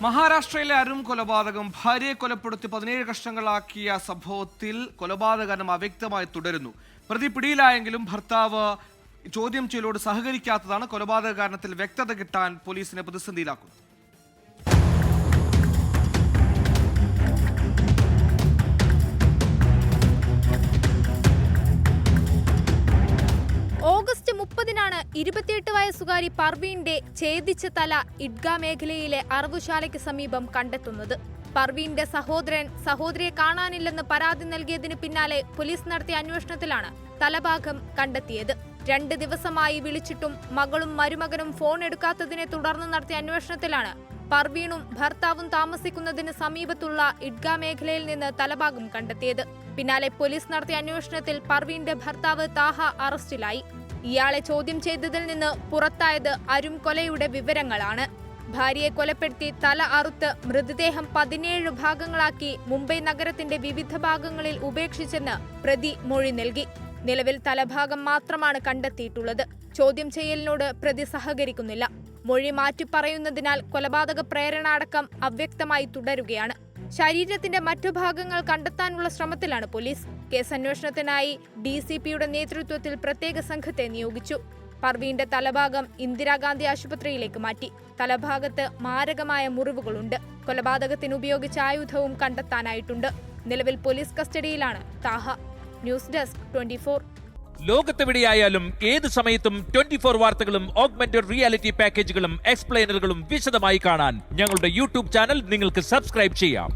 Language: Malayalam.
മഹാരാഷ്ട്രയിലെ അരും കൊലപാതകം ഭാര്യയെ കൊലപ്പെടുത്തി 17 കഷ്ണങ്ങളാക്കിയ സംഭവത്തിൽ കൊലപാതകം അവ്യക്തമായി തുടരുന്നു. പ്രതി പിടിയിലായെങ്കിലും ഭർത്താവ് ചോദ്യം ചെയ്യലോട് സഹകരിക്കാത്തതാണ് കൊലപാതക കാരണത്തിൽ വ്യക്തത കിട്ടാൻ പോലീസിനെ പ്രതിസന്ധിയിലാക്കുന്നത്. ഓഗസ്റ്റ് 30-നാണ് 28 വയസ്സുകാരി പർവീന്റെ ഛേദിച്ച തല ഇഡ്ഗ മേഖലയിലെ അറവുശാലയ്ക്ക് സമീപം കണ്ടെത്തുന്നത്. പർവീന്റെ സഹോദരിയെ കാണാനില്ലെന്ന് പരാതി നൽകിയതിന് പിന്നാലെ പോലീസ് നടത്തിയ അന്വേഷണത്തിലാണ് തലഭാഗം കണ്ടെത്തിയത്. 2 ദിവസമായി വിളിച്ചിട്ടും മകളും മരുമകനും ഫോൺ എടുക്കാത്തതിനെ തുടർന്ന് നടത്തിയ അന്വേഷണത്തിലാണ് പർവീണും ഭർത്താവും താമസിക്കുന്നതിന് സമീപത്തുള്ള ഇഡ്ഗ മേഖലയിൽ നിന്ന് തലഭാഗം കണ്ടെത്തിയത്. പിന്നാലെ പോലീസ് നടത്തിയ അന്വേഷണത്തിൽ പർവീന്റെ ഭർത്താവ് താഹ അറസ്റ്റിലായി. ഇയാളെ ചോദ്യം ചെയ്തതിൽ നിന്ന് പുറത്തായത് അരും കൊലയുടെ വിവരങ്ങളാണ്. ഭാര്യയെ കൊലപ്പെടുത്തി തല അറുത്ത് മൃതദേഹം 17 ഭാഗങ്ങളാക്കി മുംബൈ നഗരത്തിന്റെ വിവിധ ഭാഗങ്ങളിൽ ഉപേക്ഷിച്ചെന്ന് പ്രതി മൊഴി നൽകി. നിലവിൽ തലഭാഗം മാത്രമാണ് കണ്ടെത്തിയിട്ടുള്ളത്. ചോദ്യം ചെയ്യലിനോട് പ്രതി സഹകരിക്കുന്നില്ല. മൊഴി മാറ്റിപ്പറയുന്നതിനാൽ കൊലപാതക പ്രേരണ അടക്കം അവ്യക്തമായി തുടരുകയാണ്. ശരീരത്തിന്റെ മറ്റു ഭാഗങ്ങൾ കണ്ടെത്താനുള്ള ശ്രമത്തിലാണ് പോലീസ്. കേസ് അന്വേഷണത്തിനായി DCPയുടെ നേതൃത്വത്തിൽ പ്രത്യേക സംഘത്തെ നിയോഗിച്ചു. പർവീന്റെ തലഭാഗം ഇന്ദിരാഗാന്ധി ആശുപത്രിയിലേക്ക് മാറ്റി. തലഭാഗത്ത് മാരകമായ മുറിവുകളുണ്ട്. കൊലപാതകത്തിന് ഉപയോഗിച്ച ആയുധവും കണ്ടെത്താനായിട്ടുണ്ട്. നിലവിൽ പോലീസ് കസ്റ്റഡിയിലാണ് താഹ. News desk 24. ലോകത്തെവിടെയായാലും ഏത് സമയത്തും 24 വാർത്തകളും ഓഗ്മെന്റഡ് റിയാലിറ്റി പാക്കേജുകളും എക്സ്പ്ലെയിനറുകളും വിശദമായി കാണാൻ ഞങ്ങളുടെ YouTube ചാനൽ നിങ്ങൾക്ക് സബ്സ്ക്രൈബ് ചെയ്യാം.